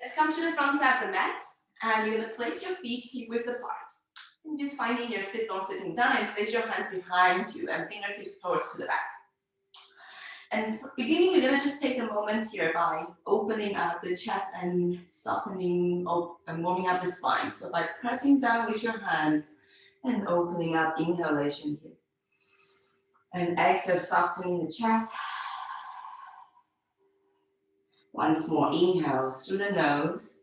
Let's come to the front side of the mat, and you're gonna place your feet hip width apart. And just finding your sit bone sitting down, and place your hands behind you and fingertips towards to the back. And for beginning, we're gonna just take a moment here by opening up the chest and softening and warming up the spine. So by pressing down with your hands and opening up, inhalation here. And exhale, softening the chest. Once more, inhale through the nose.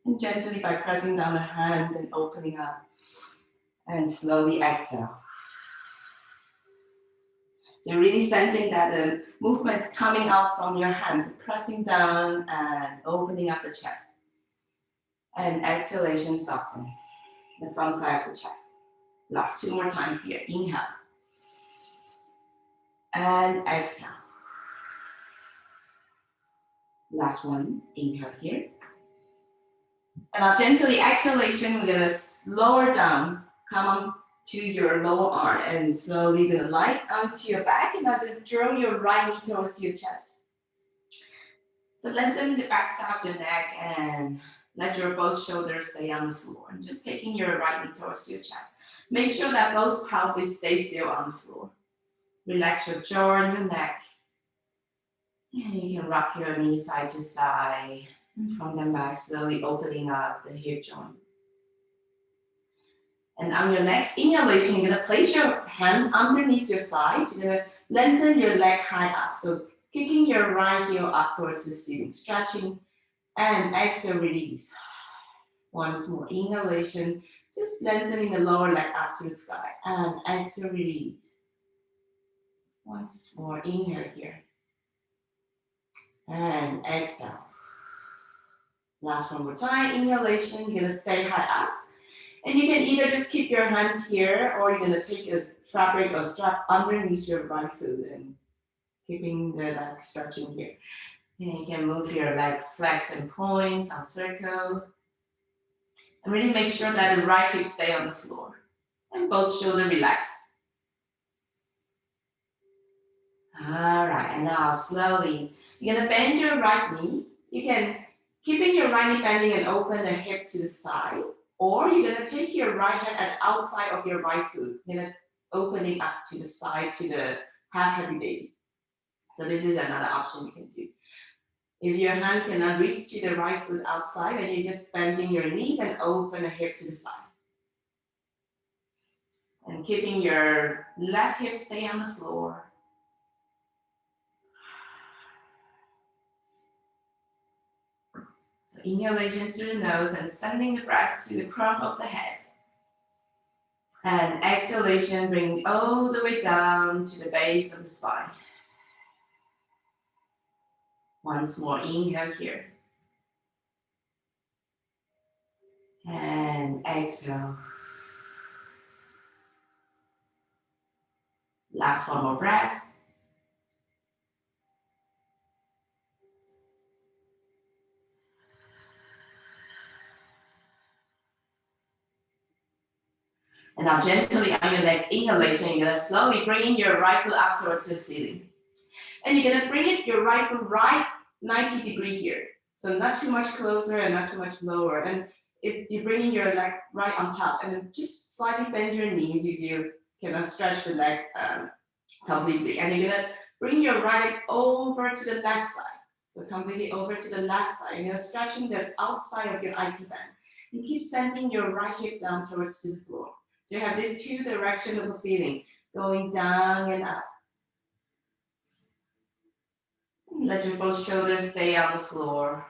And gently by pressing down the hands and opening up. And slowly exhale. So really sensing that the movement coming out from your hands, pressing down and opening up the chest. And exhalation, softening the front side of the chest. Last 2 more times here. Inhale. And exhale. Last one. Inhale here. And now gently exhalation, we're gonna lower down, come on to your lower arm and slowly gonna light onto your back and now draw your right knee towards your chest. So lengthen the back side of your neck and let your both shoulders stay on the floor. And just taking your right knee towards your chest. Make sure that both pelvis stay still on the floor. Relax your jaw and your neck. And you can rock your knee side to side. And from the back, slowly opening up the hip joint. And on your next inhalation, you're gonna place your hand underneath your thigh. You're gonna lengthen your leg high up. So kicking your right heel up towards the ceiling, stretching, and exhale, release. Once more, inhalation, just lengthening the lower leg up to the sky, and exhale, release. Once more, inhale here, and exhale. Last one more time, inhalation, you're gonna stay high up. And you can either just keep your hands here or you're gonna take a fabric or strap underneath your right foot and keeping the leg stretching here. And you can move your leg flex and points on circle. And really make sure that the right hip stay on the floor. And both shoulder relax. All right, and now slowly, you're gonna bend your right knee. You can, keeping your right knee bending and open the hip to the side. Or you're gonna take your right hand at the outside of your right foot. You're gonna open it up to the side to the half happy baby. So this is another option you can do. If your hand cannot reach to the right foot outside, then you're just bending your knees and open the hip to the side. And keeping your left hip stay on the floor. So inhalation through the nose and sending the breath to the crown of the head. And exhalation, bring all the way down to the base of the spine. Once more, inhale here. And exhale. Last one more breath. And now gently on your next inhalation, you're gonna slowly bring in your right foot up towards the ceiling. And you're gonna bring it, your right foot right 90 degree here. So not too much closer and not too much lower. And if you bring in your leg right on top, and then just slightly bend your knees if you cannot stretch the leg completely. And you're gonna bring your right leg over to the left side. So completely over to the left side. You're gonna stretching the outside of your IT band. And keep sending your right hip down towards the floor. So you have this 2 direction of a feeling, going down and up. Let your both shoulders stay on the floor.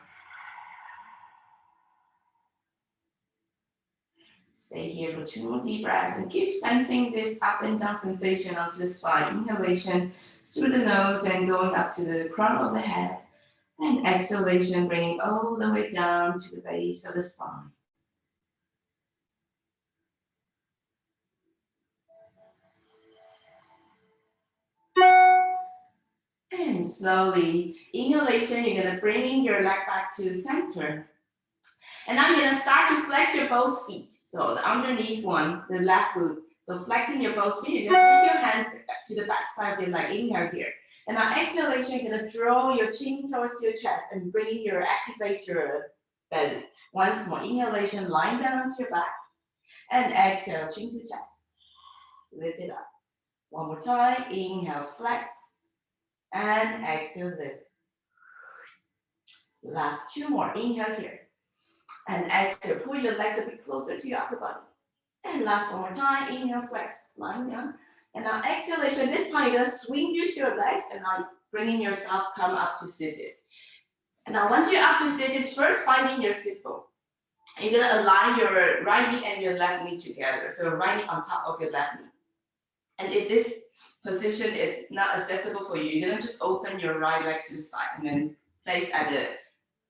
Stay here for 2 more deep breaths and keep sensing this up and down sensation onto the spine. Inhalation through the nose and going up to the crown of the head. And exhalation, bringing all the way down to the base of the spine. And slowly, inhalation, you're gonna bring in your leg back to the center. And now you're gonna start to flex your both feet. So the underneath one, the left foot. So flexing your both feet, you're gonna take your hand to the back side of your leg, inhale here. And now exhalation, you're gonna draw your chin towards your chest and bring your, activate your belly. Once more, inhalation, lying down onto your back. And exhale, chin to chest. Lift it up. One more time, inhale, flex. And exhale, lift. Last two more, inhale here. And exhale, pull your legs a bit closer to your upper body. And last one more time, inhale, flex, lying down. And now exhalation, this time you're gonna swing use your legs and now bringing yourself come up to seated. And now once you're up to seated, first finding your sit bone. You're gonna align your right knee and your left knee together. So right knee on top of your left knee. And if this position is not accessible for you, you're gonna just open your right leg to the side and then place at the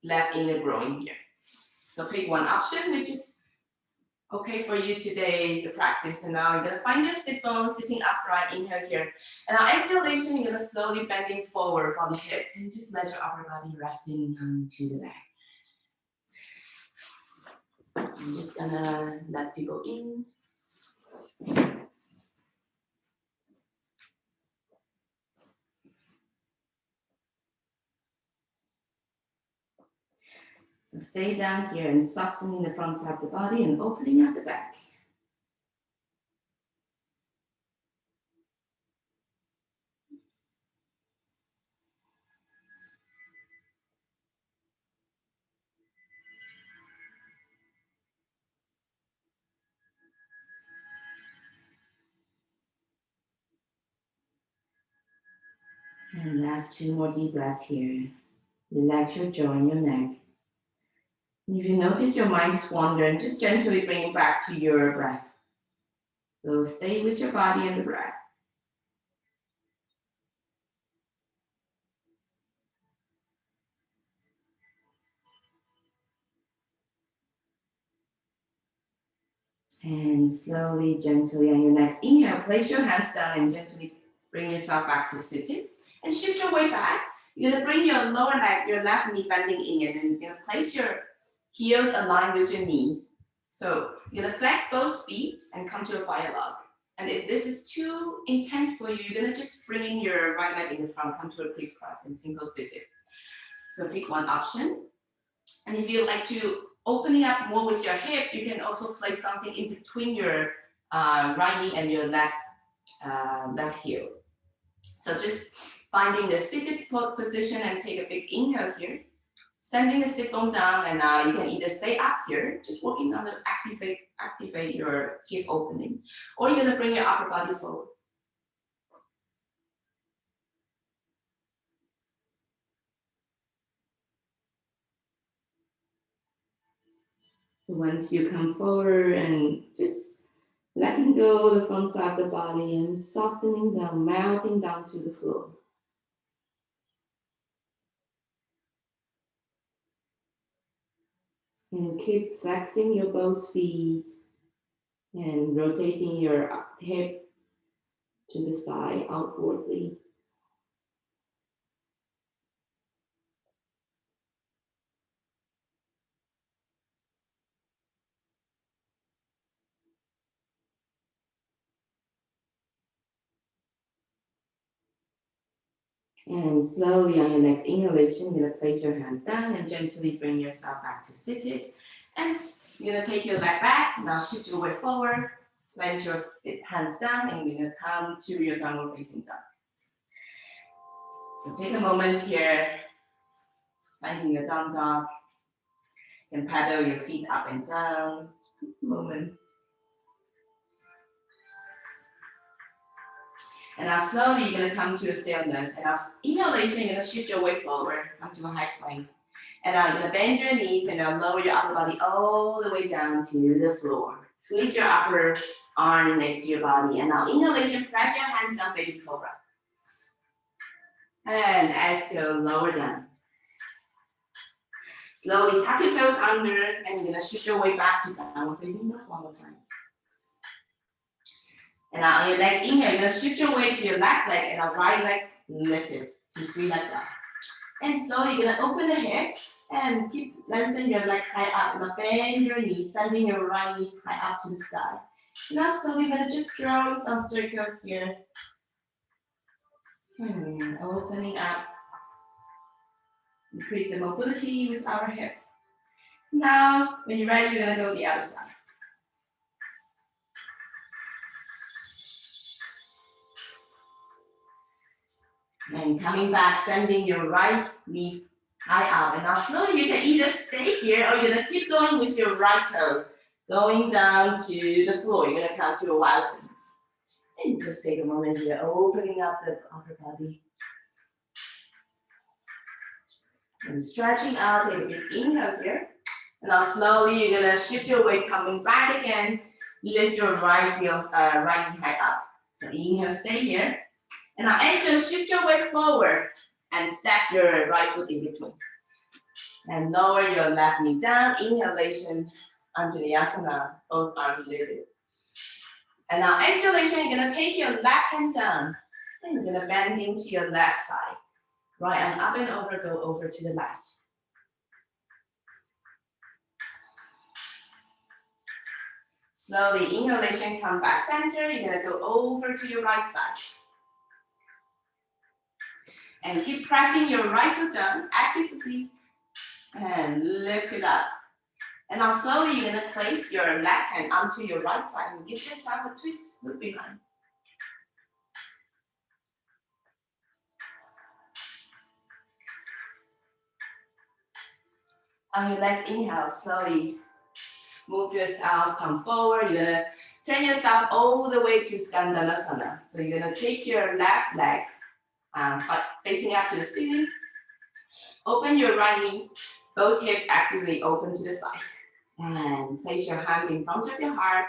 left inner groin here. So pick one option, which is okay for you today, the practice. And now you're gonna find your sit bone sitting upright, inhale here. And now exhalation, you're gonna slowly bending forward from the hip and just let your upper body resting down to the back. I'm just gonna let people in. So stay down here and softening the front side of the body and opening out the back. And last two more deep breaths here. Relax your jaw and your neck. If you notice your mind is wandering, just gently bring it back to your breath. So stay with your body and the breath. And slowly, gently on your next inhale, place your hands down and gently bring yourself back to seated. And shift your weight back. You're gonna bring your lower leg, your left knee bending in, and then you're gonna place your heels aligned with your knees. So you're gonna flex both feet and come to a fire log. And if this is too intense for you, you're gonna just bring in your right leg in the front, come to a crisscross and single seated. So pick one option. And if you like to opening up more with your hip, you can also place something in between your right knee and your left heel. So just finding the seated position and take a big inhale here. Sending the sit bone down, and now you can either stay up here, just working on to activate your hip opening, or you're gonna bring your upper body forward. Once you come forward and just letting go the front side of the body and softening down, melting down to the floor. And keep flexing your both feet and rotating your hip to the side outwardly. And slowly on your next inhalation, you're gonna place your hands down and gently bring yourself back to seated. And you're gonna take your leg back, now shift your weight forward, plant your hands down, and you're gonna come to your downward facing dog. So take a moment here, finding your down dog. You can paddle your feet up and down. Moment. And now slowly you're gonna come to a stillness. And now inhalation, you're gonna shift your weight forward, come to a high plank. And now you're gonna bend your knees and now lower your upper body all the way down to the floor. Squeeze your upper arm next to your body. And now inhalation, press your hands down, baby cobra. And exhale, lower down. Slowly tuck your toes under, and you're gonna shift your weight back to downward facing dog one more time. And now on your next inhale, you're gonna shift your weight to your left leg and our right leg lifted to three like that. And slowly you're gonna open the hip and keep lengthening your leg high up. Now bend your knees, sending your right knee high up to the sky. Now slowly you're gonna just draw some circles here. And opening up. Increase the mobility with our hip. Now, when you're ready, you're gonna go the other side. And coming back, sending your right knee high up. And now slowly you can either stay here or you're gonna keep going with your right toes, going down to the floor. You're gonna come to a wild thing. And just take a moment here, opening up the upper body. And stretching out, take a big inhale here. And now slowly you're gonna shift your weight, coming back again. Lift your right heel, right knee high up. So inhale, stay here. And now exhale, shift your weight forward and step your right foot in between. And lower your left knee down. Inhalation, Anjaneyasana, both arms lifted. And now exhalation, you're gonna take your left hand down. And you're gonna bend into your left side. Right arm up and over, go over to the left. Slowly, inhalation, come back center. You're gonna go over to your right side. And keep pressing your right foot down actively and lift it up. And now slowly you're gonna place your left hand onto your right side and give yourself a twist, look behind. On your next inhale, slowly move yourself, come forward. You're gonna turn yourself all the way to Skandhanasana. So you're gonna take your left leg facing up to the ceiling. Open your right knee, both hips actively open to the side. And place your hands in front of your heart.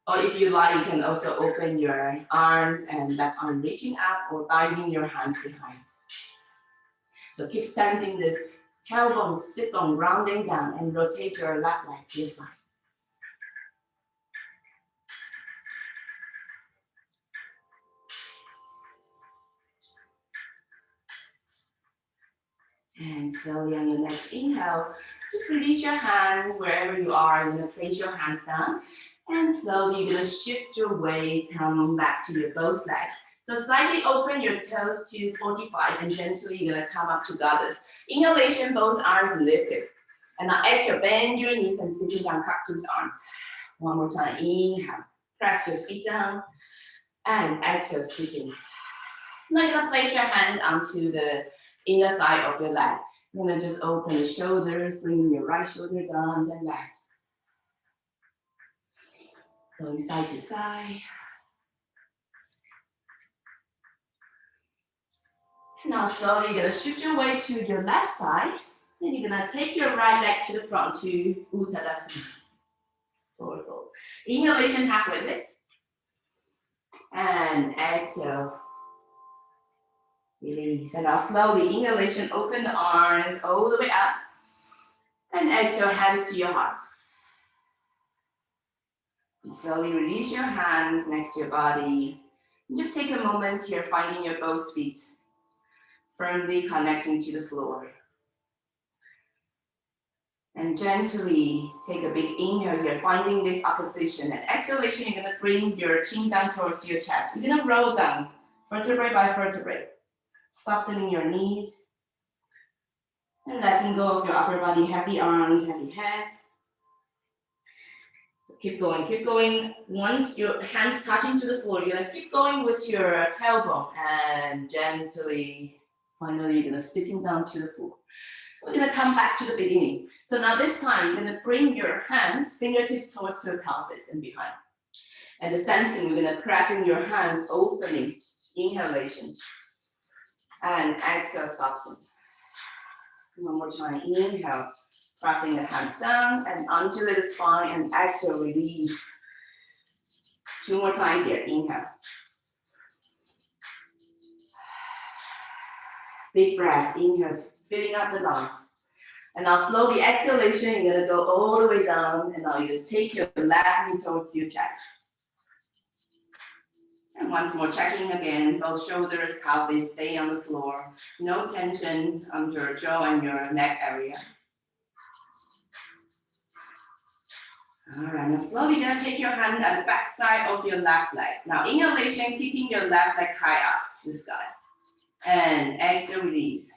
Or if you like, you can also open your arms and left arm reaching up or binding your hands behind. So keep sending the tailbone, sit bone rounding down and rotate your left leg to the side. And slowly on your next inhale, just release your hand wherever you are. You're gonna place your hands down and slowly you're gonna shift your weight, come back to your both legs. So slightly open your toes to 45 and gently you're gonna come up to goddess. Inhalation, both arms lifted. And now exhale, bend your knees and sitting down, cactus arms. One more time, inhale, press your feet down and exhale, sitting. Now you're gonna place your hand onto the inner side of your leg. You're gonna just open the shoulders, bringing your right shoulder down and left. Going side to side. Now slowly you're gonna shift your weight to your left side. Then you're gonna take your right leg to the front to Uttanasana. Forward fold. Inhalation, halfway lift. And exhale. Release. And now slowly, inhalation, open the arms all the way up. And exhale, hands to your heart. And slowly release your hands next to your body. And just take a moment here, finding your both feet firmly connecting to the floor. And gently take a big inhale here, finding this opposition. And exhalation, you're gonna bring your chin down towards your chest. You're gonna roll down, vertebrae by vertebrae. Softening your knees. And letting go of your upper body, heavy arms, heavy head. So keep going, keep going. Once your hands touching to the floor, you're gonna keep going with your tailbone. And gently, finally, you're gonna sitting down to the floor. We're gonna come back to the beginning. So now this time, you're gonna bring your hands, fingertips towards your pelvis and behind. And the sensing, we're gonna pressing your hands, opening, inhalation. And exhale, soften. One more time, inhale, pressing the hands down and undulate the spine and exhale, release. Two more times here, inhale. Big breath, inhale, filling up the lungs. And now slowly exhalation, you're gonna go all the way down and now you're gonna take your left knee towards your chest. And once more, checking again, both shoulders, pelvis, stay on the floor. No tension on your jaw and your neck area. All right, now slowly gonna take your hand at the back side of your left leg. Now inhalation, kicking your left leg high up to the sky. And exhale, release.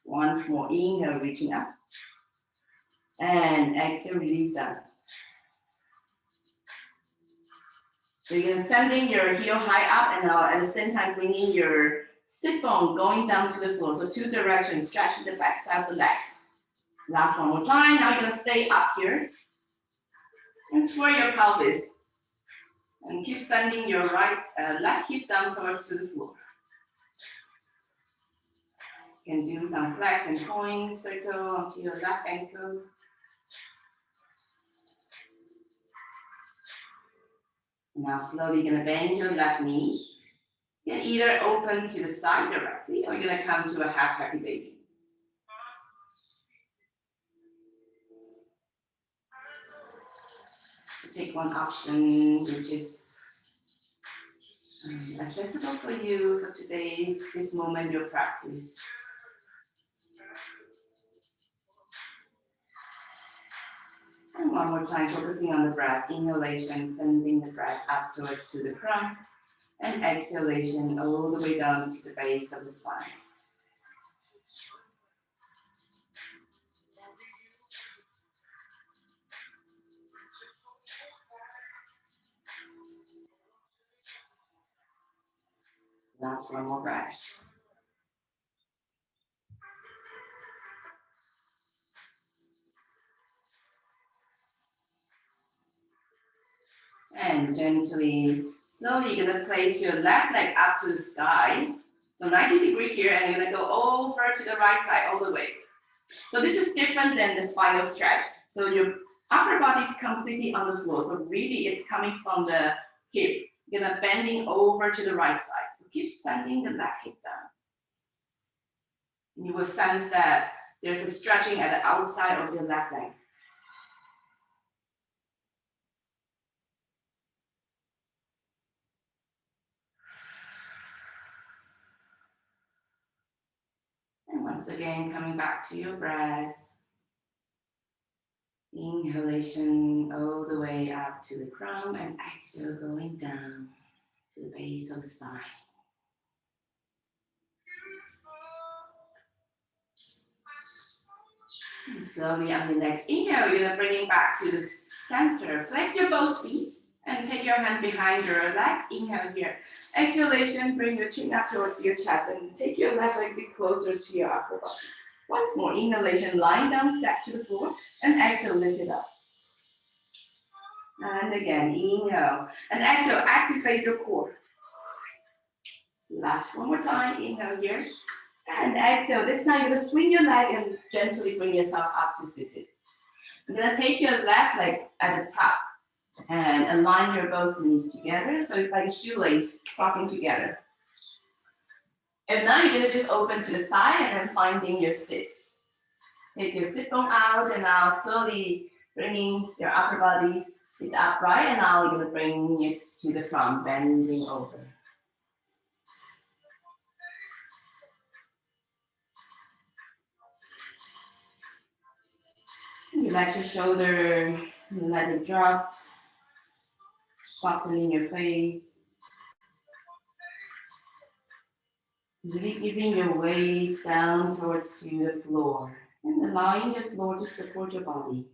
Once more, inhale, reaching up. And exhale, release that. So you're sending your heel high up and at the same time bringing your sit bone going down to the floor. So two directions, stretching the back side of the leg. Last one more time. Now you're gonna stay up here and square your pelvis. And keep sending your left hip down towards to the floor. You can do some flex and point, circle onto your left ankle. Now slowly you're gonna bend your left knee. You can either open to the side directly or you're gonna come to a half happy baby. So take one option which is accessible for you for this moment, your practice. And one more time, focusing on the breath, inhalation, sending the breath up towards to the crown, and exhalation all the way down to the base of the spine. Last one more breath. And gently, slowly, you're gonna place your left leg up to the sky. So 90-degree here, and you're gonna go over to the right side all the way. So this is different than the spinal stretch. So your upper body is completely on the floor. So really, it's coming from the hip. You're gonna bending over to the right side. So keep sending the left hip down. You will sense that there's a stretching at the outside of your left leg. And once again, coming back to your breath. Inhalation all the way up to the crown and exhale going down to the base of the spine. And slowly on the next inhale, you're gonna bring it back to the center. Flex your both feet and take your hand behind your leg. Inhale here. Exhalation, bring your chin up towards your chest and take your left leg a bit closer to your upper body. Once more, inhalation, lying down back to the floor, and exhale, lift it up. And again, inhale. And exhale, activate your core. Last one more time, inhale here. And exhale, this time you're gonna swing your leg and gently bring yourself up to seated. You're gonna take your left leg at the top and align your both knees together. So it's like a shoelace crossing together. And now you're gonna just open to the side and then finding your sit. Take your sit bone out and now slowly bringing your upper bodies, sit upright, and now you're gonna bring it to the front, bending over. You let your shoulder, let it drop, softening your face. Really giving your weight down towards to the floor and allowing the floor to support your body.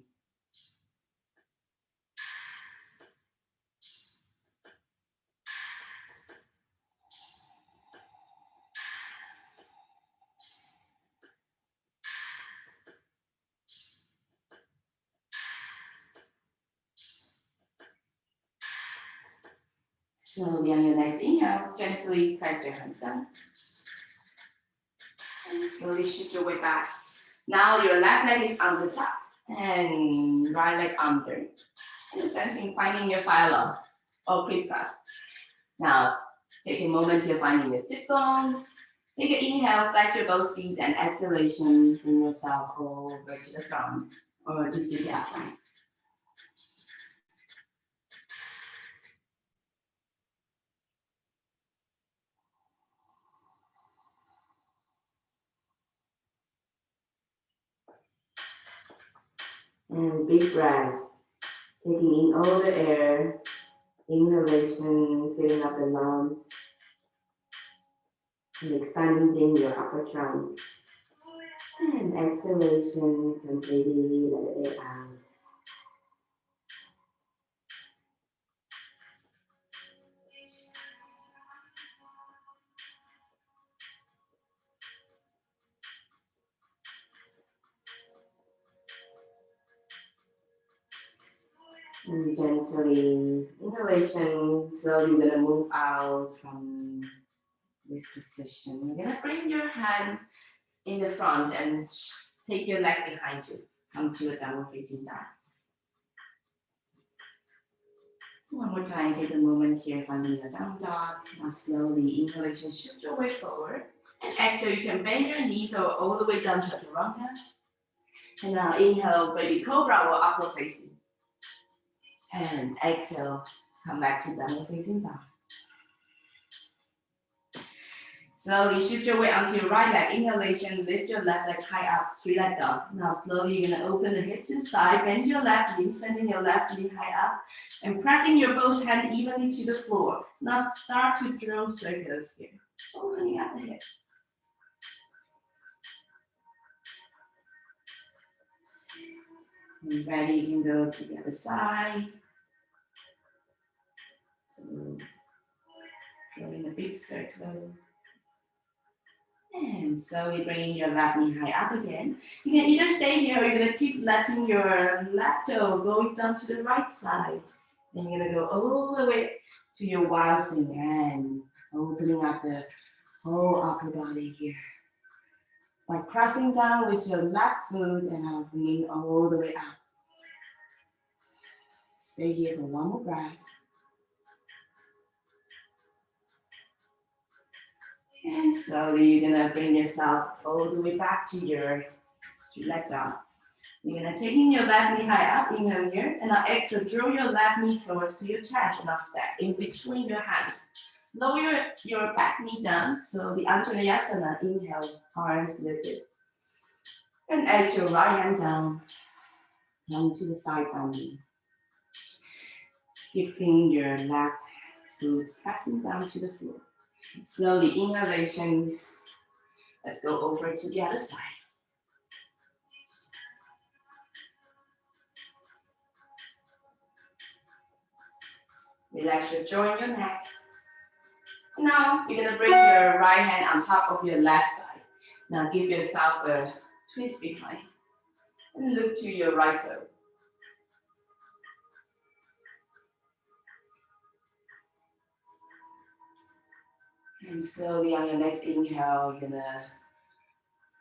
Slowly on your next inhale, gently press your hands down. And slowly shift your weight back. Now your left leg is on the top and right leg under. And sensing, finding your phylum or crisscross. Now, take a moment here, finding your sit bone. Take an inhale, flex your both feet, and exhalation, bring yourself over to the front or to sit upright. And big breaths, taking in all the air, inhalation, filling up the lungs, and expanding your upper trunk. And And exhalation, completely let it out. And gently, inhalation, slowly you're gonna move out from this position. You're gonna bring your hand in the front and take your leg behind you. Come to a downward facing dog. One more time, take a moment here, finding your down dog. Now slowly, inhalation, shift your weight forward. And exhale, you can bend your knees or all the way down to chaturanga. And now inhale, baby cobra or upward facing. And exhale, come back to downward facing dog. Slowly shift your weight onto your right leg. Inhalation, lift your left leg high up, straight leg dog. Now slowly you're gonna open the hip to the side, bend your left knee, sending your left knee high up, and pressing your both hands evenly to the floor. Now start to draw circles here, opening up the hip. And ready, you can go to the other side. So drawing a big circle. And slowly bringing your left knee high up again. You can either stay here or you're gonna keep letting your left toe go down to the right side. And you're gonna go all the way to your wild swing and opening up the whole upper body here. By pressing down with your left foot and now bringing all the way up. Stay here for one more breath. And slowly you're gonna bring yourself all the way back to your straight leg down. You're gonna take in your left knee high up, inhale here, and now exhale, draw your left knee towards to your chest, and now step in between your hands. Lower your back knee down, so the Anjaneyasana, inhale, arms lifted. And exhale, right hand down, down to the side boundary. Keeping your left foot pressing down to the floor. Slowly, inhalation. Let's go over to the other side. Relax your jaw and your neck. Now, you're gonna bring your right hand on top of your left side. Now, give yourself a twist behind. And look to your right toe. And slowly on your next inhale, you're gonna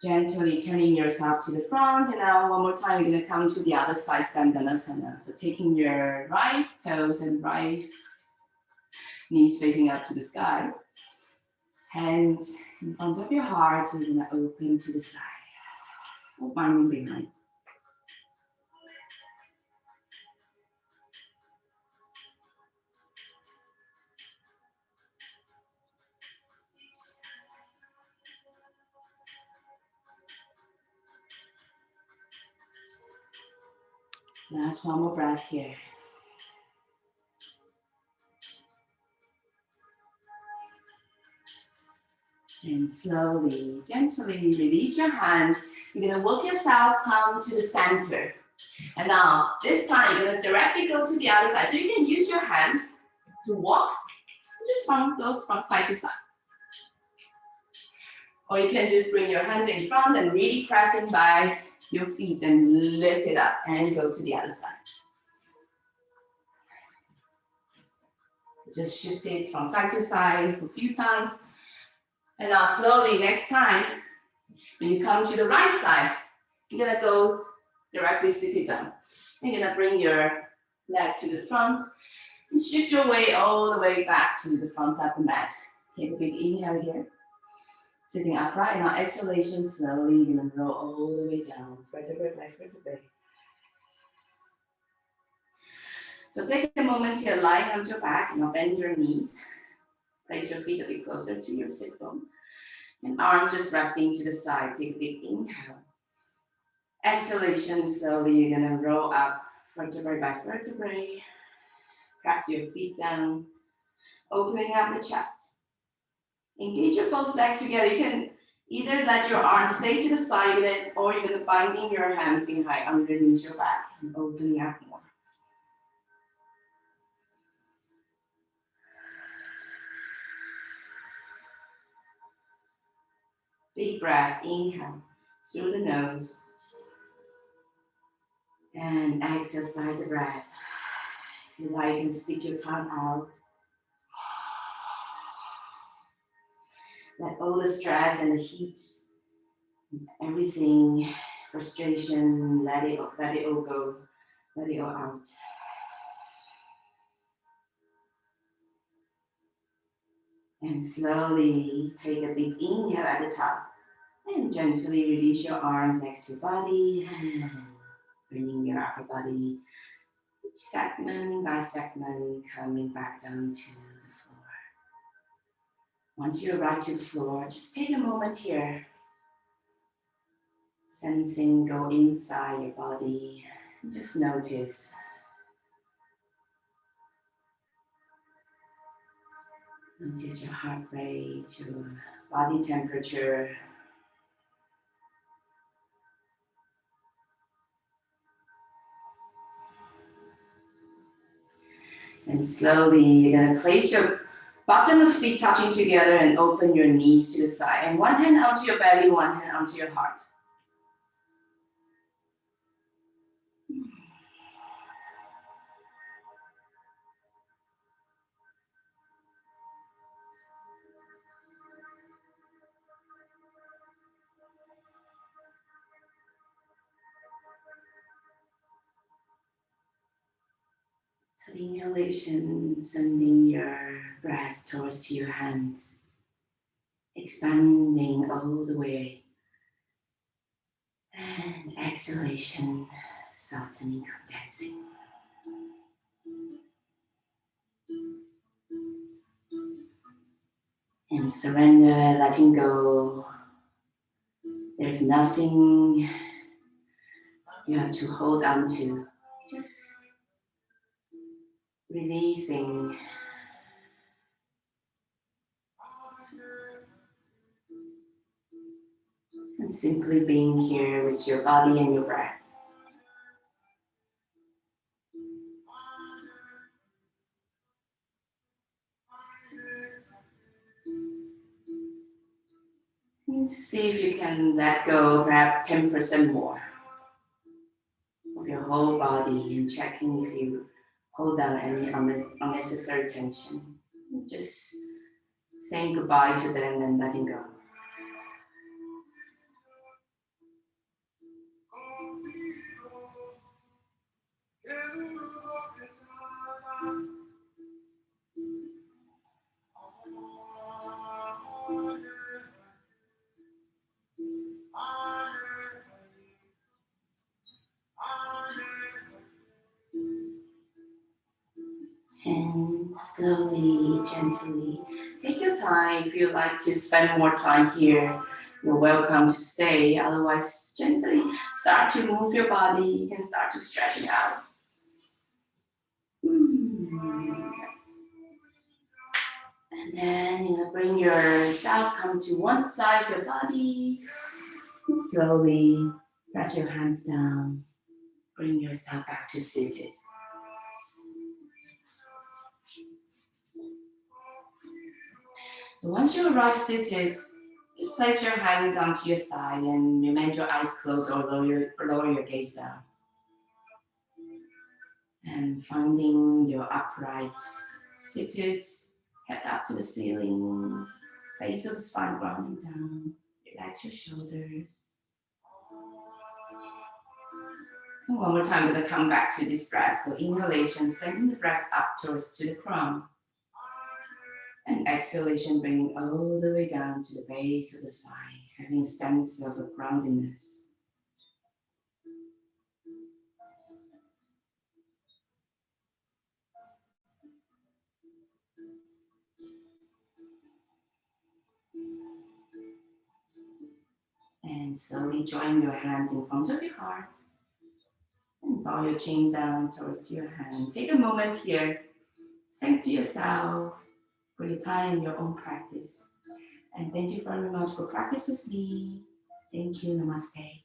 gently turning yourself to the front. And now one more time, you're gonna come to the other side, Skandhanasana. So taking your right toes and right knees facing up to the sky. Hands in front of your heart, you're gonna open to the side. Opening behind. Last one more breath here. And slowly, gently release your hands. You're gonna walk yourself, come to the center. And now, this time, you're gonna directly go to the other side. So you can use your hands to walk, just goes from side to side. Or you can just bring your hands in front and really pressing by your feet and lift it up and go to the other side. Just shift it from side to side a few times. And now slowly, next time, when you come to the right side, you're gonna go directly sit it down. You're gonna bring your leg to the front and shift your weight all the way back to the front side of the mat. Take a big inhale here. Sitting upright, now exhalation, slowly, you're gonna roll all the way down, vertebrae by vertebrae. So take a moment here, lying on your back, now bend your knees. Place your feet a bit closer to your sit bone. And arms just resting to the side, take a big inhale. Exhalation, slowly, you're gonna roll up, vertebrae by vertebrae. Press your feet down, opening up the chest. Engage your both legs together. You can Either let your arms stay to the side with it, or you're gonna binding your hands behind underneath your back and opening up more. Big breath, inhale through the nose. And exhale, side the breath. If you like, you can stick your tongue out. Let all the stress and the heat, everything, frustration, let it all go, let it all out. And slowly take a big inhale at the top. And gently release your arms next to your body. Bringing your upper body segment by segment, coming back down to the floor. Once you arrive to the floor, just take a moment here. Sensing go inside your body. Just notice. Notice your heart rate, your body temperature. And slowly you're gonna place your bottom of feet touching together and open your knees to the side. And one hand onto your belly, one hand onto your heart. So inhalation, sending your breath towards to your hands, expanding all the way. And exhalation, softening, condensing. And surrender, letting go. There's nothing you have to hold on to. Just releasing. And simply being here with your body and your breath. And see if you can let go perhaps 10% more of your whole body and checking if you hold down any unnecessary tension. Just saying goodbye to them and letting go. And slowly, gently, take your time. If you like to spend more time here, you're welcome to stay. Otherwise, gently start to move your body. You can start to stretch it out. And then you'll bring yourself, come to one side of your body. And slowly press your hands down. Bring yourself back to seated. Once you arrive seated, just place your hands onto your side and remain your eyes closed or lower your gaze down. And finding your upright, seated, head up to the ceiling, base of the spine grounding down. Relax your shoulders. And one more time, we're going to come back to this breath. So inhalation, sending the breath up towards to the crown. And exhalation, bringing all the way down to the base of the spine, having a sense of a groundedness. And slowly join your hands in front of your heart. And bow your chin down towards your hand. Take a moment here. Thank to yourself for your time, your own practice. And thank you very much for practice with me. Thank you. Namaste.